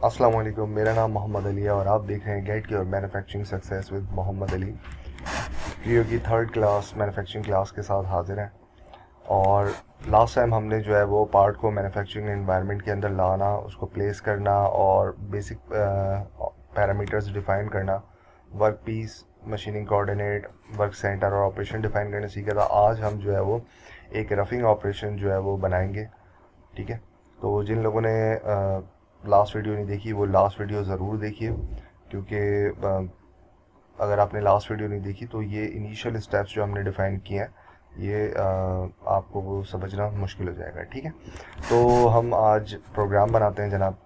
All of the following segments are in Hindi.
अस्सलाम वालेकुम। मेरा नाम मोहम्मद अली है और आप देख रहे हैं get your manufacturing success with Mohammad Ali. Creo की थर्ड क्लास मैन्युफैक्चरिंग क्लास के साथ हाजिर हैं। और लास्ट टाइम हमने जो है वो पार्ट को मैन्युफैक्चरिंग एनवायरनमेंट के अंदर लाना, उसको प्लेस करना और बेसिक पैरामीटर्स डिफ़ाइन करना, work piece, machining coordinate, work center और ऑपरेशन डिफ़ाइन करना सीखा था। आज हम जो है वो एक रफिंग ऑपरेशन जो है वो बनाएंगे। ठीक है, तो जिन लोगों ने लास्ट वीडियो नहीं देखी वो लास्ट वीडियो ज़रूर देखिए, क्योंकि अगर आपने लास्ट वीडियो नहीं देखी तो ये इनिशियल स्टेप्स जो हमने डिफ़ाइन किए हैं ये आपको वो समझना मुश्किल हो जाएगा। ठीक है, तो हम आज प्रोग्राम बनाते हैं जनाब।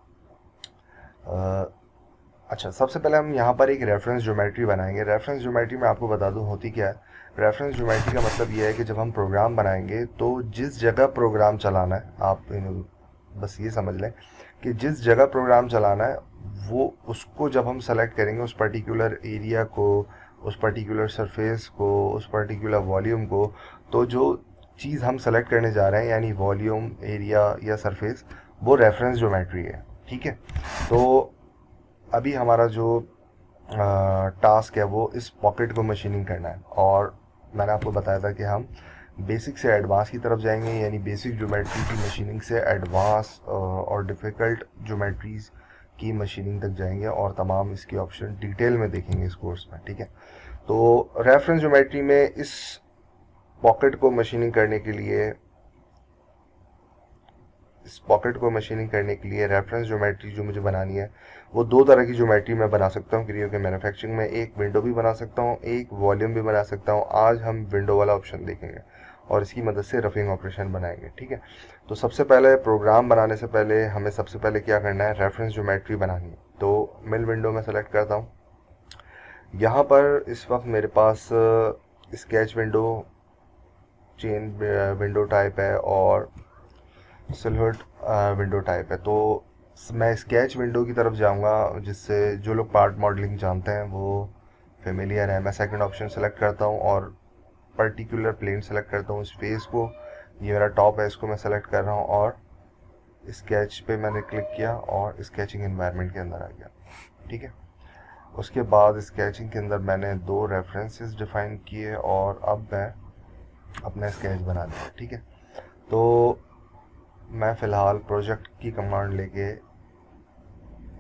अच्छा, सबसे पहले हम यहाँ पर एक रेफरेंस ज्योमेट्री बनाएंगे। रेफरेंस ज्योमेट्री में आपको बता दूँ होती क्या है। रेफरेंस ज्योमेट्री का मतलब ये है कि जब हम प्रोग्राम बनाएंगे तो जिस जगह प्रोग्राम चलाना है, आप बस ये समझ लें कि जिस जगह प्रोग्राम चलाना है वो उसको जब हम सेलेक्ट करेंगे, उस पर्टिकुलर एरिया को, उस पर्टिकुलर सरफेस को, उस पर्टिकुलर वॉल्यूम को, तो जो चीज़ हम सेलेक्ट करने जा रहे हैं यानी वॉल्यूम, एरिया या सरफेस, वो रेफरेंस ज्योमेट्री है। ठीक है, तो अभी हमारा जो टास्क है वो इस पॉकेट को मशीनिंग करना है। और मैंने आपको बताया था कि हम बेसिक से एडवांस की तरफ जाएंगे, यानी बेसिक ज्योमेट्री की मशीनिंग से एडवांस और डिफ़िकल्ट ज्योमेट्रीज़ की मशीनिंग तक जाएंगे और तमाम इसके ऑप्शन डिटेल में देखेंगे इस कोर्स में। ठीक है, तो रेफरेंस ज्योमेट्री में इस पॉकेट को मशीनिंग करने के लिए रेफरेंस ज्योमेट्री जो मुझे बनानी है वो दो तरह की ज्योमेट्री मैं बना सकता हूँ क्रियो के मैन्युफैक्चरिंग में। एक विंडो भी बना सकता हूँ, एक वॉल्यूम भी बना सकता हूँ। आज हम विंडो वाला ऑप्शन देखेंगे और इसकी मदद से रफिंग ऑपरेशन बनाएंगे। ठीक है, तो सबसे पहले प्रोग्राम बनाने से पहले हमें सबसे पहले क्या करना है, रेफरेंस ज्योमेट्री बनानी है। तो मिल विंडो में सेलेक्ट करता हूँ। यहाँ पर इस वक्त मेरे पास sketch window, chain window type है और सिल्हर्ट विंडो टाइप है। तो मैं स्केच विंडो की तरफ जाऊंगा, जिससे जो लोग पार्ट मॉडलिंग जानते हैं वो फेमिलियर है। मैं सेकंड ऑप्शन सेलेक्ट करता हूं और पर्टिकुलर प्लेन सेलेक्ट करता हूं। इस फेस को, ये मेरा टॉप है, इसको मैं सेलेक्ट कर रहा हूं और स्केच पे मैंने क्लिक किया और स्केचिंग एनवायरनमेंट के अंदर आ गया। ठीक है, उसके बाद स्केचिंग के अंदर मैंने दो रेफरेंसेस डिफाइन किए और अब मैं अपना स्केच बना लिया। ठीक है, तो मैं फ़िलहाल प्रोजेक्ट की कमांड लेके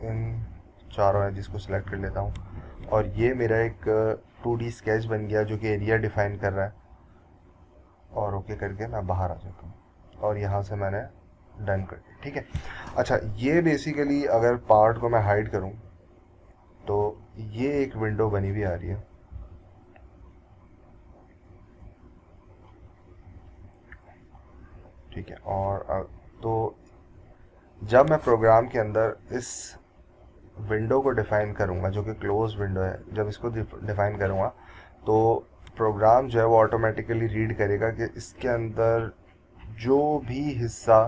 इन चारों एजेस को सिलेक्ट कर लेता हूँ और ये मेरा एक 2D स्केच बन गया जो कि एरिया डिफाइन कर रहा है। और ओके करके मैं बाहर आ जाता हूँ और यहाँ से मैंने डन कर दिया। ठीक है, अच्छा, ये बेसिकली अगर पार्ट को मैं हाइड करूँ तो ये एक विंडो बनी हुई आ रही है। ठीक है, और तो जब मैं प्रोग्राम के अंदर इस विंडो को डिफ़ाइन करूँगा जो कि क्लोज विंडो है, जब इसको डिफ़ाइन करूँगा तो प्रोग्राम जो है वो ऑटोमेटिकली रीड करेगा कि इसके अंदर जो भी हिस्सा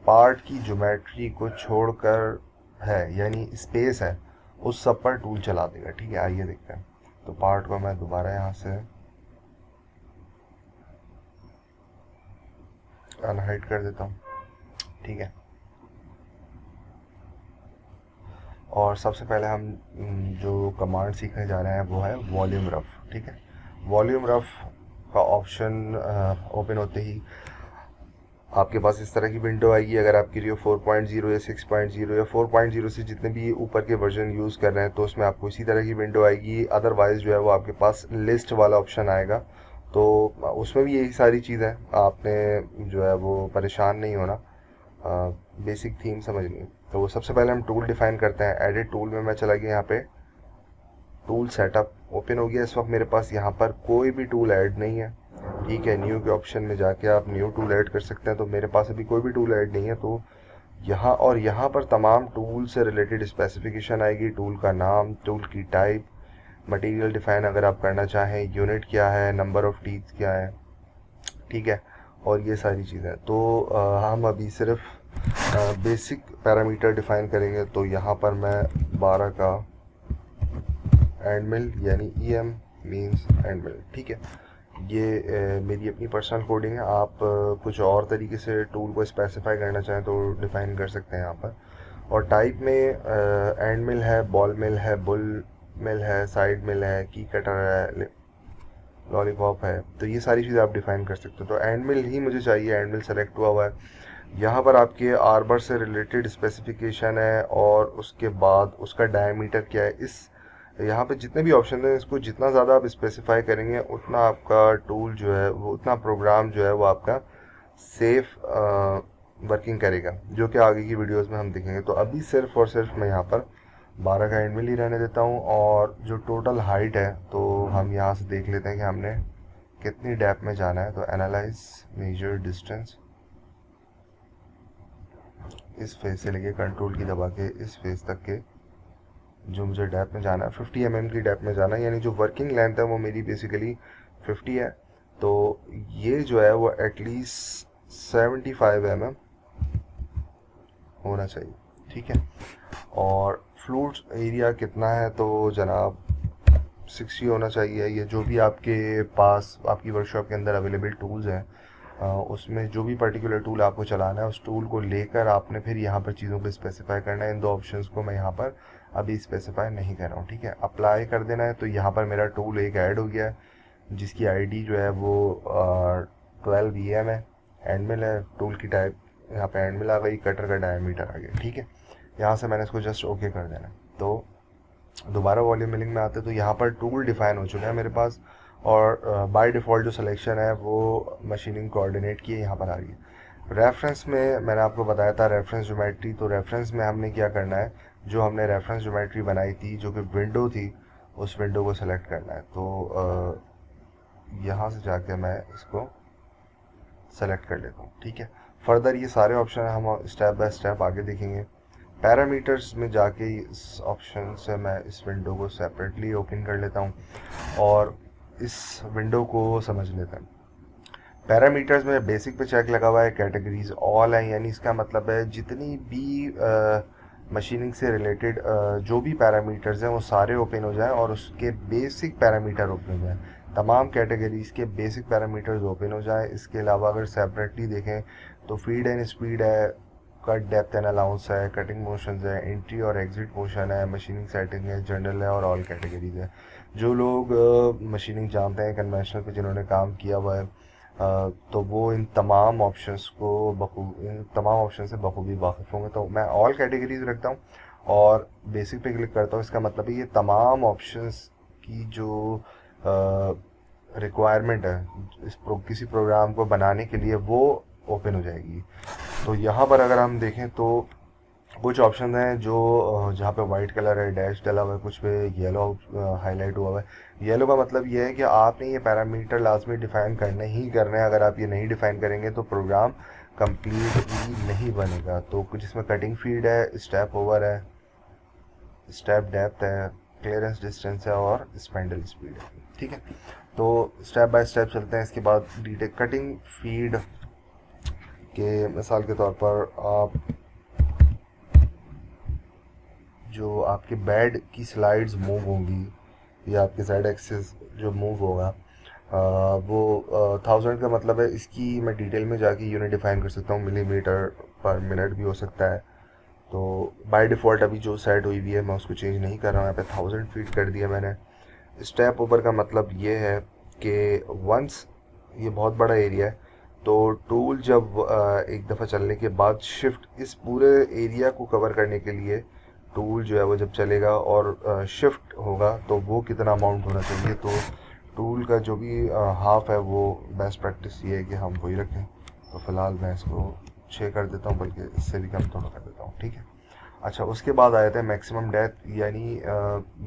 पार्ट की ज्योमेट्री को छोड़कर है यानी स्पेस है, उस सब पर टूल चला देगा। ठीक है, आइए देखते हैं। तो पार्ट को मैं दोबारा यहाँ से अनहाइड कर देता हूँ। ठीक है, और सबसे पहले हम जो कमांड सीखने जा रहे हैं वो है वॉल्यूम रफ। ठीक है, वॉल्यूम रफ का ऑप्शन ओपन होते ही आपके पास इस तरह की विंडो आएगी। अगर आपकी रियो 4.0 या 6.0 या 4.0 से जितने भी ऊपर के वर्जन यूज़ कर रहे हैं तो उसमें आपको इसी तरह की विंडो आएगी। अदरवाइज़ जो है वो आपके पास लिस्ट वाला ऑप्शन आएगा, तो उसमें भी यही सारी चीज़ है। आपने जो है वो परेशान नहीं होना, बेसिक थीम समझनी है। तो सबसे पहले हम टूल डिफ़ाइन करते हैं। एडिट टूल में मैं चला गया, यहाँ पे टूल सेटअप ओपन हो गया। इस वक्त मेरे पास यहाँ पर कोई भी टूल ऐड नहीं है। ठीक है, न्यू के ऑप्शन में जाके आप न्यू टूल ऐड कर सकते हैं। तो मेरे पास अभी कोई भी टूल ऐड नहीं है, तो यहाँ पर तमाम टूल से रिलेटेड स्पेसिफिकेशन आएगी। टूल का नाम, टूल की टाइप, मटेरियल डिफ़ाइन अगर आप करना चाहें, यूनिट क्या है, नंबर ऑफ़ टीथ क्या है। ठीक है, और ये सारी चीज़ें तो हम अभी सिर्फ बेसिक पैरामीटर डिफ़ाइन करेंगे। तो यहाँ पर मैं 12 का एंड मिल यानी EM मीन्स एंड मिल। ठीक है, ये मेरी अपनी पर्सनल कोडिंग है। आप कुछ और तरीके से टूल को स्पेसिफाई करना चाहें तो डिफ़ाइन कर सकते हैं यहाँ पर। और टाइप में एंड मिल है, बॉल मिल है, बुल मिल है, साइड मिल है, की कटर है, लॉलीपॉप है। तो ये सारी चीज़ें आप डिफाइन कर सकते हो। तो एंड मिल ही मुझे चाहिए, एंड मिल सेलेक्ट हुआ है। यहाँ पर आपके आर्बर से रिलेटेड स्पेसिफिकेशन है और उसके बाद उसका डायमीटर क्या है। इस यहाँ पे जितने भी ऑप्शन हैं, इसको जितना ज़्यादा आप स्पेसिफाई करेंगे उतना आपका टूल जो है वो, उतना प्रोग्राम जो है वो आपका सेफ वर्किंग करेगा, जो कि आगे की वीडियोस में हम देखेंगे। तो अभी सिर्फ और सिर्फ मैं यहाँ पर 12 का एंड मिल ही रहने देता हूँ। और जो टोटल हाइट है तो हम यहाँ से देख लेते हैं कि हमने कितनी डेप्थ में जाना है। तो एनालाइज मेजर डिस्टेंस, इस फेज से लेके कंट्रोल की दबा के इस फेज तक के जो मुझे डेप्थ में जाना है 50 mm की डेप्थ में जाना है, यानी जो वर्किंग लेंथ है वो मेरी बेसिकली 50 है। तो ये जो है वो एटलीस्ट 75 mm होना चाहिए, ठीक है। और फ्लूट एरिया कितना है, तो जनाब 60 होना चाहिए। ये जो भी आपके पास आपकी वर्कशॉप के अंदर अवेलेबल टूल्स हैं उसमें जो भी पर्टिकुलर टूल आपको चलाना है उस टूल को लेकर आपने फिर यहाँ पर चीज़ों को स्पेसिफाई करना है। इन दो ऑप्शंस को मैं यहाँ पर अभी स्पेसिफाई नहीं कर रहा हूँ, ठीक है। अप्लाई कर देना है। तो यहाँ पर मेरा टूल एक ऐड हो गया है जिसकी आईडी जो है वो 12 EM है, एंड मिल है, टूल की टाइप यहाँ पे एंड मिल आ गई, कटर का डायमीटर आ गया, ठीक है। यहाँ से मैंने इसको जस्ट ओके कर देना है। तो दोबारा वॉल्यूम मिलिंग में आते तो यहाँ पर टूल डिफाइन हो चुका है मेरे पास, और बाय डिफ़ॉल्ट जो सिलेक्शन है वो मशीनिंग कोऑर्डिनेट की यहाँ पर आ रही है। रेफरेंस में मैंने आपको बताया था रेफरेंस ज्योमेट्री। तो रेफरेंस में हमने क्या करना है, जो हमने रेफरेंस ज्योमेट्री बनाई थी जो कि विंडो थी, उस विंडो को सेलेक्ट करना है। तो यहाँ से जाके मैं इसको सेलेक्ट कर लेता हूँ, ठीक है। फर्दर ये सारे ऑप्शन हम स्टेप बाय स्टेप आगे देखेंगे। पैरामीटर्स में जाके इस ऑप्शन से मैं इस विंडो को सेपरेटली ओपन कर लेता हूँ और इस विंडो को समझ लेते हैं। पैरामीटर्स में बेसिक पे चेक लगा हुआ है, कैटेगरीज ऑल है, यानी इसका मतलब है जितनी भी मशीनिंग से रिलेटेड जो भी पैरामीटर्स हैं वो सारे ओपन हो जाएं और उसके बेसिक पैरामीटर ओपन हो जाएं, तमाम कैटेगरीज के बेसिक पैरामीटर्स ओपन हो जाएं। इसके अलावा अगर सेपरेटली देखें तो फीड एंड स्पीड है, कट डेप्थ एंड अलाउंस है, कटिंग मोशन है, एंट्री और एग्जिट मोशन है, मशीनिंग सेटिंग है, जनरल है और ऑल कैटेगरीज है। जो लोग मशीनिंग जानते हैं कन्वेंशनल पे, जिन्होंने काम किया हुआ है, तो वो इन तमाम ऑप्शंस से बखूबी वाकिफ़ होंगे। तो मैं ऑल कैटेगरीज रखता हूँ और बेसिक पे क्लिक करता हूँ। इसका मतलब है ये तमाम ऑप्शंस की जो रिक्वायरमेंट है किसी प्रोग्राम को बनाने के लिए वो ओपन हो जाएगी। तो यहाँ पर अगर हम देखें तो कुछ ऑप्शन हैं जो जहाँ पे वाइट कलर है, डैश डला हुआ है, कुछ पे येलो हाईलाइट हुआ है। येलो का मतलब ये है कि आपने ये पैरामीटर लाजमी डिफ़ाइन करने ही करने हैं। अगर आप ये नहीं डिफ़ाइन करेंगे तो प्रोग्राम कंप्लीट ही नहीं बनेगा। तो कुछ इसमें कटिंग फीड है, स्टेप ओवर है, स्टेप डेप्थ है, क्लियरेंस डिस्टेंस है और स्पेंडल स्पीड है, ठीक है। तो स्टेप बाय स्टेप चलते हैं। इसके बाद डिटेक्ट कटिंग फीड के मिसाल के तौर पर आप जो आपके बेड की स्लाइड्स मूव होंगी या आपके साइड एक्सिस जो मूव होगा वो 1000 का मतलब है, इसकी मैं डिटेल में जाके यूनिट डिफाइन कर सकता हूँ, मिलीमीटर पर मिनट भी हो सकता है। तो बाय डिफ़ॉल्ट अभी जो सेट हुई हुई है मैं उसको चेंज नहीं कर रहा हूँ, यहाँ पे 1000 फीट कर दिया मैंने। स्टेप ओवर का मतलब ये है कि वंस ये बहुत बड़ा एरिया है तो टूल जब एक दफ़ा चलने के बाद शिफ्ट इस पूरे एरिया को कवर करने के लिए टूल जो है वो जब चलेगा और शिफ्ट होगा तो वो कितना अमाउंट होना चाहिए। तो टूल का जो भी हाफ है वो बेस्ट प्रैक्टिस ये है कि हम वही रखें। तो फ़िलहाल मैं इसको 6 कर देता हूँ, बल्कि इससे भी कम थोड़ा कर देता हूँ, ठीक है। अच्छा, उसके बाद आए थे मैक्सिमम डेप्थ, यानी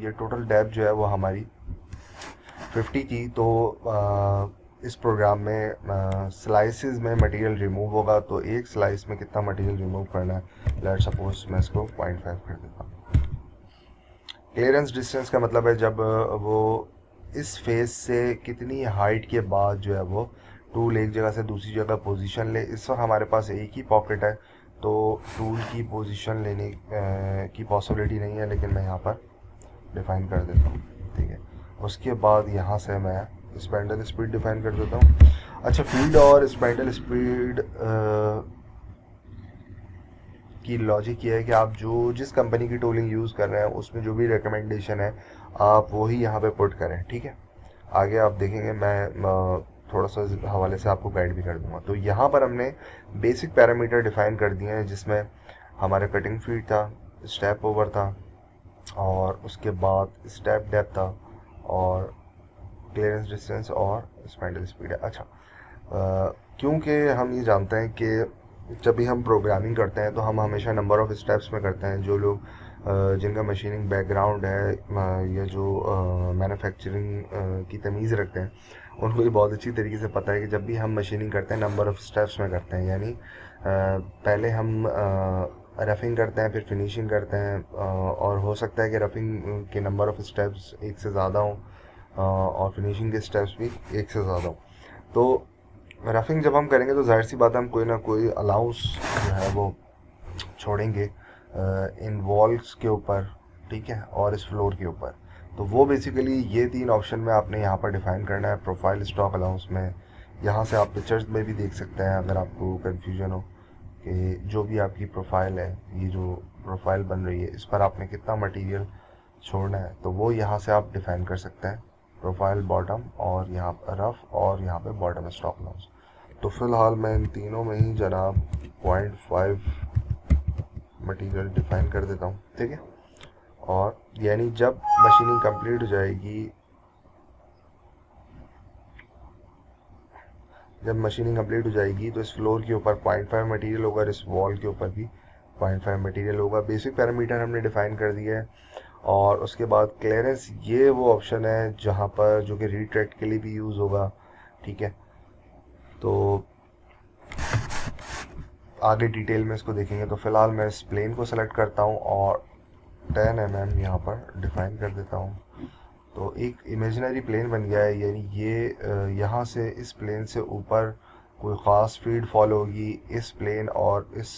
ये टोटल डेप्थ जो है वो हमारी 50 की। तो इस प्रोग्राम में स्लाइसेस में मटेरियल रिमूव होगा, तो एक स्लाइस में कितना मटेरियल रिमूव करना है, लेट सपोज मैं इसको 0.5 कर देता हूँ। क्लियरेंस डिस्टेंस का मतलब है जब वो इस फेस से कितनी हाइट के बाद जो है वो टूल एक जगह से दूसरी जगह पोजीशन ले। इस वक्त हमारे पास एक ही पॉकेट है तो टूल की पोजीशन लेने की पॉसिबिलिटी नहीं है, लेकिन मैं यहाँ पर डिफ़ाइन कर देता हूँ, ठीक है। उसके बाद यहाँ से मैं स्पेंडल स्पीड डिफाइन कर देता हूँ। अच्छा, फीड और स्पेंडल स्पीड की लॉजिक ये है कि आप जिस कंपनी की टूलिंग यूज़ कर रहे हैं उसमें जो भी रिकमेंडेशन है आप वही यहाँ पे पुट करें, ठीक है। आगे आप देखेंगे, मैं थोड़ा सा इस हवाले से आपको गाइड भी कर दूंगा। तो यहाँ पर हमने बेसिक पैरामीटर डिफाइन कर दिए हैं, जिसमें हमारा कटिंग फीड था, स्टेप ओवर था, और उसके बाद स्टेप डेप्थ था, और क्लियरेंस डिस्टेंस और स्पाइंडल स्पीड है। अच्छा, क्योंकि हम ये जानते हैं कि जब भी हम प्रोग्रामिंग करते हैं तो हम हमेशा नंबर ऑफ़ स्टेप्स में करते हैं। जो लोग जिनका मशीनिंग बैकग्राउंड है या जो मैन्युफैक्चरिंग की तमीज़ रखते हैं, उनको ये बहुत अच्छी तरीके से पता है कि जब भी हम मशीनिंग करते हैं नंबर ऑफ़ स्टेप्स में करते हैं। यानी पहले हम रफ़िंग करते हैं, फिर फिनिशिंग करते हैं, और हो सकता है कि रफ़िंग के नंबर ऑफ़ स्टेप्स एक से ज़्यादा हों और फिनिशिंग के स्टेप्स भी एक से ज़्यादा हों। तो रफ़िंग जब हम करेंगे तो जाहिर सी बात है हम कोई ना कोई अलाउंस जो है वो छोड़ेंगे इन वॉल्स के ऊपर, ठीक है, और इस फ्लोर के ऊपर। तो वो बेसिकली ये 3 ऑप्शन में आपने यहाँ पर डिफ़ाइन करना है। प्रोफाइल, स्टॉक, अलाउंस में यहाँ से आप पिक्चर्स में भी देख सकते हैं अगर आपको कन्फ्यूजन हो कि जो भी आपकी प्रोफाइल है, ये जो प्रोफाइल बन रही है, इस पर आपने कितना मटेरियल छोड़ना है, तो वो यहाँ से आप डिफ़ाइन कर सकते हैं। प्रोफाइल, बॉटम, और यहाँ पर रफ़, और यहाँ पे बॉटम स्टॉक अलाउंस। तो फ़िलहाल मैं इन तीनों में ही जनाब 0.5 मटेरियल डिफ़ाइन कर देता हूँ, ठीक है। और यानी जब मशीनिंग कंप्लीट हो जाएगी, तो इस फ्लोर के ऊपर 0.5 मटेरियल होगा, और इस वॉल के ऊपर भी 0.5 मटेरियल होगा। बेसिक पैरामीटर हमने डिफ़ाइन कर दिया है। और उसके बाद क्लियरेंस, ये वो ऑप्शन है जहाँ पर जो कि रीट्रैक्ट के लिए भी यूज़ होगा, ठीक है। तो आगे डिटेल में इसको देखेंगे। तो फ़िलहाल मैं इस प्लेन को सेलेक्ट करता हूँ और 10 mm यहाँ पर डिफ़ाइन कर देता हूँ। तो एक इमेजिनरी प्लेन बन गया है, यानी ये यहाँ से इस प्लेन से ऊपर कोई ख़ास फीड फॉल होगी, इस प्लेन और इस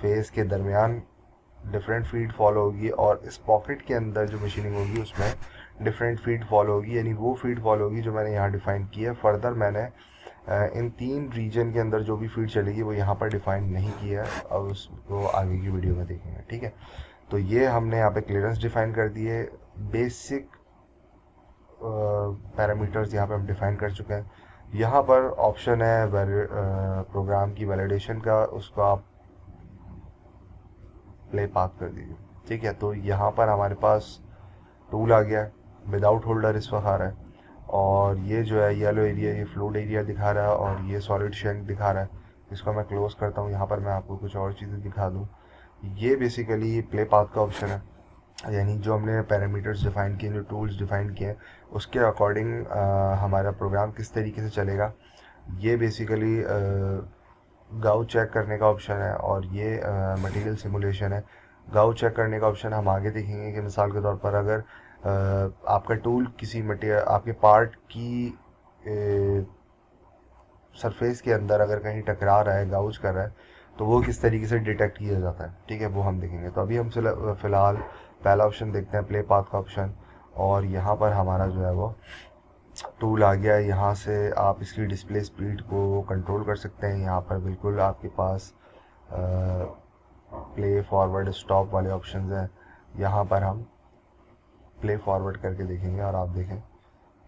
फेस के दरमियान डिफरेंट फीड फॉल होगी, और इस पॉकेट के अंदर जो मशीनिंग होगी उसमें डिफरेंट फीड फॉल होगी। यानी वो फीड फॉल होगी जो मैंने यहाँ डिफ़ाइन की है। फर्दर मैंने इन 3 रीजन के अंदर जो भी फीड चलेगी वो यहाँ पर डिफ़ाइन नहीं किया है, अब उसको आगे की वीडियो में देखेंगे, ठीक है। तो ये हमने यहाँ पे क्लियरेंस डिफ़ाइन कर दिए, बेसिक पैरामीटर्स यहाँ पे हम डिफ़ाइन कर चुके हैं। यहाँ पर ऑप्शन है प्रोग्राम की वैलिडेशन का, उसको आप प्ले पाथ कर दीजिए, ठीक है। तो यहाँ पर हमारे पास टूल आ गया, विदाउट होल्डर इस वक्त आ रहा है, और ये जो है येलो एरिया, ये फ्लूइड एरिया दिखा रहा है, और ये सॉलिड शेंक दिखा रहा है। इसको मैं क्लोज करता हूँ। यहाँ पर मैं आपको कुछ और चीज़ें दिखा दूँ। ये बेसिकली प्ले पाथ का ऑप्शन है, यानी जो हमने पैरामीटर्स डिफ़ाइन किए, जो टूल्स डिफ़ाइन किए हैं, उसके अकॉर्डिंग हमारा प्रोग्राम किस तरीके से चलेगा। ये बेसिकली गाउ चेक करने का ऑप्शन है, और ये मटेरियल सिमुलेशन है। गाउ चेक करने का ऑप्शन हम आगे देखेंगे कि मिसाल के तौर पर अगर आपका टूल किसी मटेरियल, आपके पार्ट की सरफेस के अंदर अगर कहीं टकरा रहा है, गाउज कर रहा है, तो वो किस तरीके से डिटेक्ट किया जाता है, ठीक है, वो हम देखेंगे। तो अभी हम फ़िलहाल पहला ऑप्शन देखते हैं, प्ले पाथ का ऑप्शन। और यहाँ पर हमारा जो है वो टूल आ गया है। यहाँ से आप इसकी डिस्प्ले स्पीड को कंट्रोल कर सकते हैं। यहाँ पर बिल्कुल आपके पास प्ले फॉरवर्ड स्टॉप वाले ऑप्शंस हैं। यहाँ पर हम प्ले फॉरवर्ड करके देखेंगे, और आप देखें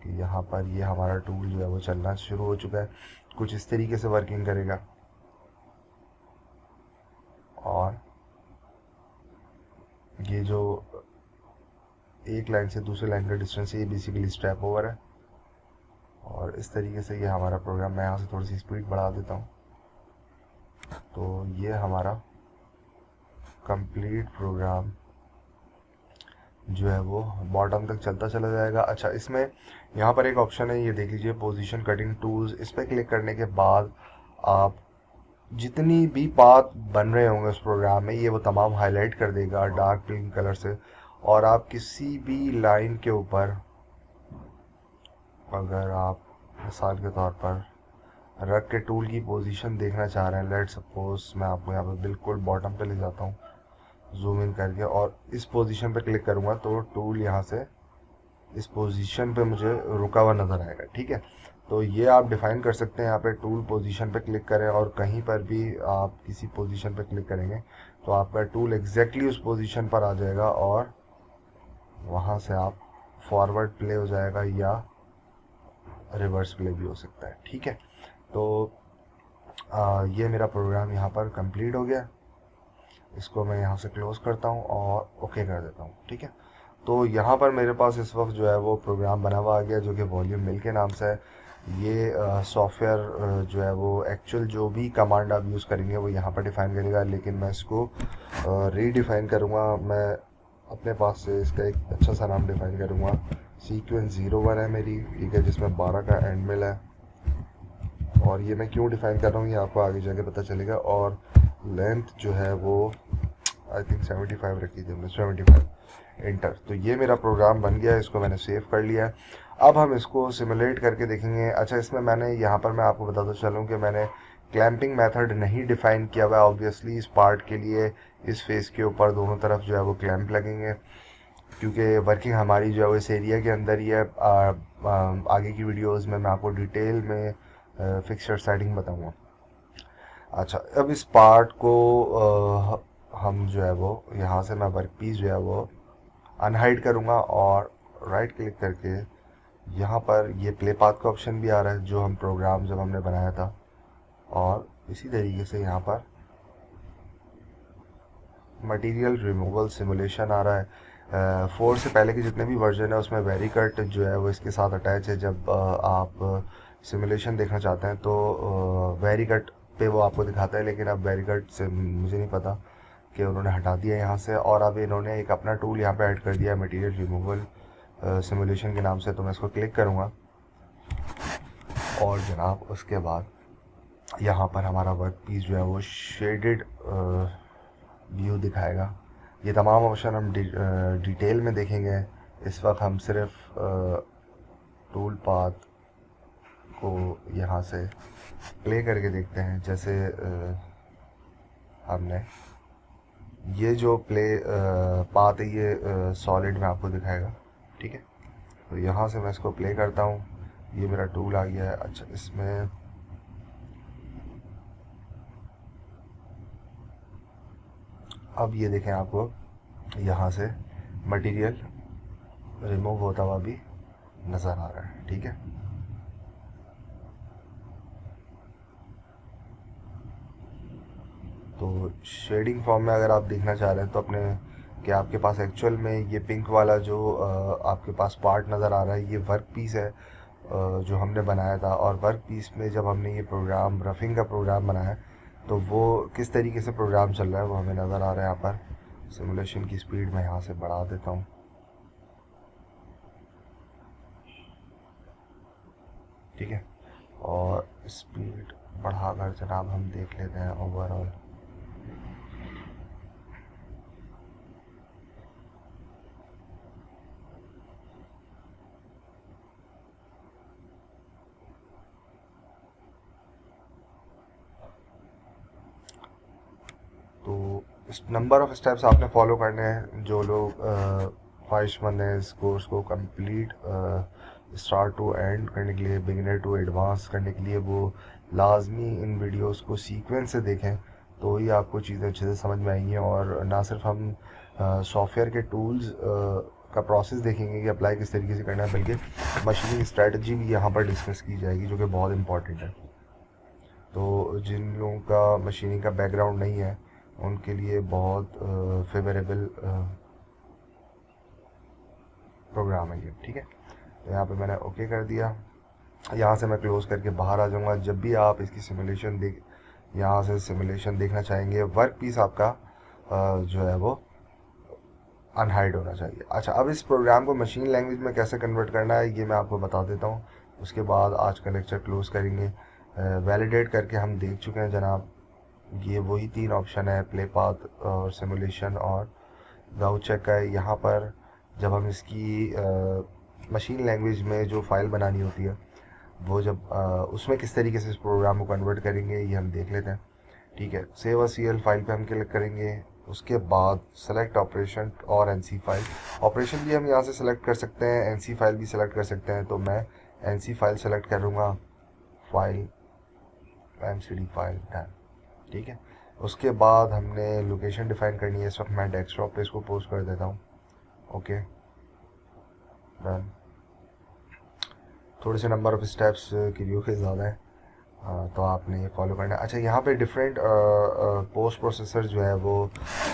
कि यहाँ पर ये हमारा टूल जो है वो चलना शुरू हो चुका है। कुछ इस तरीके से वर्किंग करेगा, और ये जो एक लाइन से दूसरी लाइन का डिस्टेंस है, ये बेसिकली स्टेप ओवर है। और इस तरीके से ये हमारा प्रोग्राम, मैं यहाँ से थोड़ी सी स्पीड बढ़ा देता हूँ, तो ये हमारा कंप्लीट प्रोग्राम जो है वो बॉटम तक चलता चला जाएगा। अच्छा, इसमें यहाँ पर एक ऑप्शन है, ये देख लीजिए, पोजीशन कटिंग टूल्स। इस पर क्लिक करने के बाद आप जितनी भी पाथ बन रहे होंगे उस प्रोग्राम में, ये वो तमाम हाईलाइट कर देगा डार्क पिंक कलर से। और आप किसी भी लाइन के ऊपर, अगर आप मिसाल के तौर पर रख के टूल की पोजीशन देखना चाह रहे हैं, लेट सपोज मैं आपको यहाँ पर बिल्कुल बॉटम पे ले जाता हूँ जूम इन करके, और इस पोजीशन पे क्लिक करूँगा तो टूल यहाँ से इस पोजीशन पे मुझे रुका हुआ नज़र आएगा, ठीक है। तो ये आप डिफ़ाइन कर सकते हैं। यहाँ पे टूल पोजीशन पे क्लिक करें और कहीं पर भी आप किसी पोजीशन पे क्लिक करेंगे तो आपका टूल एग्जैक्टली उस पोजीशन पर आ जाएगा और वहाँ से आप फॉरवर्ड प्ले हो जाएगा या रिवर्स प्ले भी हो सकता है। ठीक है, तो ये मेरा प्रोग्राम यहाँ पर कंप्लीट हो गया। इसको मैं यहाँ से क्लोज़ करता हूँ और ओके कर देता हूँ। ठीक है, तो यहाँ पर मेरे पास इस वक्त जो है वो प्रोग्राम बना हुआ आ गया जो कि वॉल्यूम मिल के नाम से है। ये सॉफ्टवेयर जो है वो एक्चुअल जो भी कमांड आप यूज़ करेंगे वो यहाँ पर डिफ़ाइन करेगा, लेकिन मैं इसको रीडिफ़ाइन करूँगा। मैं अपने पास से इसका एक अच्छा सा नाम डिफ़ाइन करूँगा। सीक्वेंस 01 है मेरी, ठीक है, जिसमें 12 का एंड मिल है। और ये मैं क्यों डिफ़ाइन कर रहा हूँ ये आपको आगे जाके पता चलेगा। और लेंथ जो है वो आई थिंक 75 रखी थी हमने, 75 इंटर। तो ये मेरा प्रोग्राम बन गया है, इसको मैंने सेव कर लिया है। अब हम इसको सिमुलेट करके देखेंगे। अच्छा, इसमें मैंने यहाँ पर मैं आपको बताता चलूँ कि मैंने क्लैंपिंग मेथड नहीं डिफ़ाइन किया हुआ है। ऑब्वियसली इस पार्ट के लिए इस फेस के ऊपर दोनों तरफ जो है वो क्लैंप लगेंगे, क्योंकि वर्किंग हमारी जो है वो इस एरिया के अंदर ही है। आगे की वीडियोस में मैं आपको डिटेल में फिक्सचर सेटिंग बताऊँगा। अच्छा, अब इस पार्ट को हम जो है वो यहाँ से मैं वर्क पीस जो है वो अनहाइड करूँगा और राइट क्लिक करके यहाँ पर ये प्ले पाथ का ऑप्शन भी आ रहा है जो हम प्रोग्राम जब हमने बनाया था, और इसी तरीके से यहाँ पर मटेरियल रिमूवल सिमुलेशन आ रहा है। 4 से पहले के जितने भी वर्जन है उसमें वेरी कट जो है वो इसके साथ अटैच है। जब आप सिमुलेशन देखना चाहते हैं तो वेरी कट पे वो आपको दिखाता है, लेकिन अब वेरी कट से मुझे नहीं पता कि उन्होंने हटा दिया यहाँ से, और अब इन्होंने एक अपना टूल यहाँ पे ऐड कर दिया है मटेरियल रिमूवल सिमुलेशन के नाम से। तो मैं इसको क्लिक करूँगा और जनाब उसके बाद यहाँ पर हमारा वर्क पीस जो है वो शेडेड व्यू दिखाएगा। ये तमाम ऑप्शन हम डिटेल में देखेंगे। इस वक्त हम सिर्फ टूल पाथ को यहाँ से प्ले करके देखते हैं। जैसे हमने ये जो प्ले पाथ है ये सॉलिड में आपको दिखाएगा। ठीक है, तो यहाँ से मैं इसको प्ले करता हूँ, ये मेरा टूल आ गया है। अच्छा, इसमें अब ये देखें आपको यहाँ से मटेरियल रिमूव होता हुआ भी नज़र आ रहा है। ठीक है, तो शेडिंग फॉर्म में अगर आप देखना चाह रहे हैं तो अपने कि आपके पास एक्चुअल में ये पिंक वाला जो आपके पास पार्ट नज़र आ रहा है ये वर्क पीस है जो हमने बनाया था। और वर्क पीस में जब हमने ये प्रोग्राम रफिंग का प्रोग्राम बनाया तो वो किस तरीके से प्रोग्राम चल रहा है वो हमें नज़र आ रहा है। यहाँ पर सिमुलेशन की स्पीड मैं यहाँ से बढ़ा देता हूँ। ठीक है, और स्पीड बढ़ाकर जनाब हम देख लेते हैं ओवरऑल। तो इस नंबर ऑफ़ स्टेप्स आपने फॉलो करने हैं। जो लोग ख्वाहिशमंद हैं इस कोर्स को कंप्लीट स्टार्ट टू एंड करने के लिए, बिगिनर टू एडवांस करने के लिए, वो लाजमी इन वीडियोस को सीक्वेंस से देखें तो ही आपको चीज़ें अच्छे से समझ में आएंगी। और ना सिर्फ हम सॉफ्टवेयर के टूल्स का प्रोसेस देखेंगे कि अप्लाई किस तरीके से करना है, बल्कि मशीनिंग स्ट्रेटजी भी यहाँ पर डिस्कस की जाएगी जो कि बहुत इंपॉर्टेंट है। तो जिन लोगों का मशीनिंग का बैकग्राउंड नहीं है उनके लिए बहुत फेवरेबल प्रोग्राम है ये। ठीक है, तो यहाँ पे मैंने ओके कर दिया। यहाँ से मैं क्लोज़ करके बाहर आ जाऊँगा। जब भी आप इसकी सिमुलेशन यहाँ से सिमुलेशन देखना चाहेंगे, वर्क पीस आपका जो है वो अनहाइड होना चाहिए। अच्छा, अब इस प्रोग्राम को मशीन लैंग्वेज में कैसे कन्वर्ट करना है ये मैं आपको बता देता हूँ। उसके बाद आज का लेक्चर क्लोज़ करेंगे। वैलिडेट करके हम देख चुके हैं जनाब, ये वही 3 ऑप्शन है, प्ले पाथ और सिमुलेशन और गाउ चेक का है। यहाँ पर जब हम इसकी मशीन लैंग्वेज में जो फ़ाइल बनानी होती है वो जब उसमें किस तरीके से इस प्रोग्राम को कन्वर्ट करेंगे ये हम देख लेते हैं। ठीक है, सेव अस सीएल फाइल पे हम क्लिक करेंगे। उसके बाद सेलेक्ट ऑपरेशन और एनसी फाइल। ऑपरेशन भी हम यहाँ से सेलेक्ट कर सकते हैं, एनसी फाइल भी सेलेक्ट कर सकते हैं। तो मैं NC फाइल सेलेक्ट करूँगा, फाइल MCD फाइल डन। ठीक है, उसके बाद हमने लोकेशन डिफाइन करनी है। इस वक्त मैं डेस्कटॉप पे इसको पोस्ट कर देता हूँ। Okay done. थोड़े से नंबर ऑफ स्टेप्स क्रियो के ज़्यादा है, तो आपने ये फॉलो करना है। अच्छा, यहाँ पे डिफरेंट पोस्ट प्रोसेसर जो है वो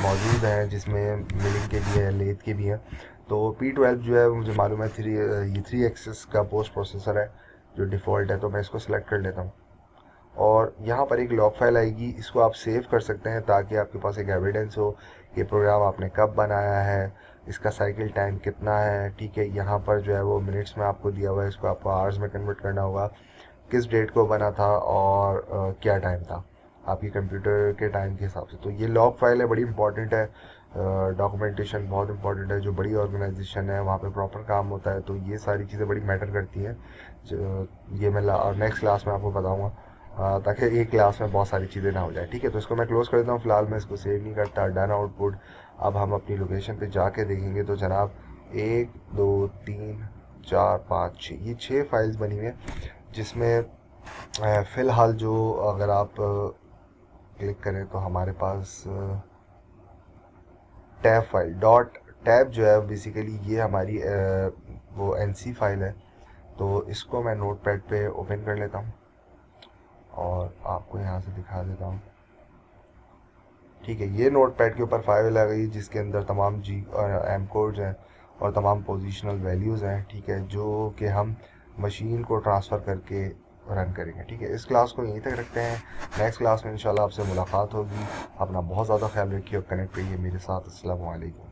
मौजूद हैं, जिसमें मिलिंग के भी है, लेथ के भी हैं। तो P12 जो है मुझे मालूम है ये 3 एक्सिस का पोस्ट प्रोसेसर है जो डिफ़ॉल्ट है, तो मैं इसको सिलेक्ट कर लेता हूँ। और यहाँ पर एक लॉग फाइल आएगी, इसको आप सेव कर सकते हैं ताकि आपके पास एक एविडेंस हो कि प्रोग्राम आपने कब बनाया है, इसका साइकिल टाइम कितना है। ठीक है, यहाँ पर जो है वो मिनट्स में आपको दिया हुआ है, इसको आपको आवर्स में कन्वर्ट करना होगा, किस डेट को बना था और क्या टाइम था आपकी कंप्यूटर के टाइम के हिसाब से। तो ये लॉग फाइल है, बड़ी इंपॉर्टेंट है। डॉक्यूमेंटेशन बहुत इंपॉर्टेंट है, जो बड़ी ऑर्गेनाइजेशन है वहाँ पे प्रॉपर काम होता है, तो ये सारी चीज़ें बड़ी मैटर करती हैं। ये मैं नेक्स्ट क्लास में आपको बताऊँगा, ताकि एक क्लास में बहुत सारी चीज़ें ना हो जाए। ठीक है, तो इसको मैं क्लोज़ कर देता हूँ। फिलहाल मैं इसको सेव नहीं करता। Done output. अब हम अपनी लोकेशन पे जाके देखेंगे तो जनाब 1 2 3 4 5 6 ये 6 फाइल्स बनी हुई हैं, जिसमें फ़िलहाल जो अगर आप क्लिक करें तो हमारे पास टैब फाइल डॉट टैब जो है बेसिकली ये हमारी वो NC फाइल है। तो इसको मैं नोट पैड पर ओपन कर लेता हूँ और आपको यहाँ से दिखा देता हूँ। ठीक है, ये नोट पैड के ऊपर फाइल आ गई जिसके अंदर तमाम G और M कोड्स हैं और तमाम पोजीशनल वैल्यूज़ हैं। ठीक है, जो कि हम मशीन को ट्रांसफ़र करके रन करेंगे। ठीक है, इस क्लास को यहीं तक रखते हैं। नेक्स्ट क्लास में इंशाल्लाह आपसे मुलाकात होगी। अपना बहुत ज़्यादा ख्याल रखिए और कनेक्ट रहिए मेरे साथ। अस्सलाम वालेकुम।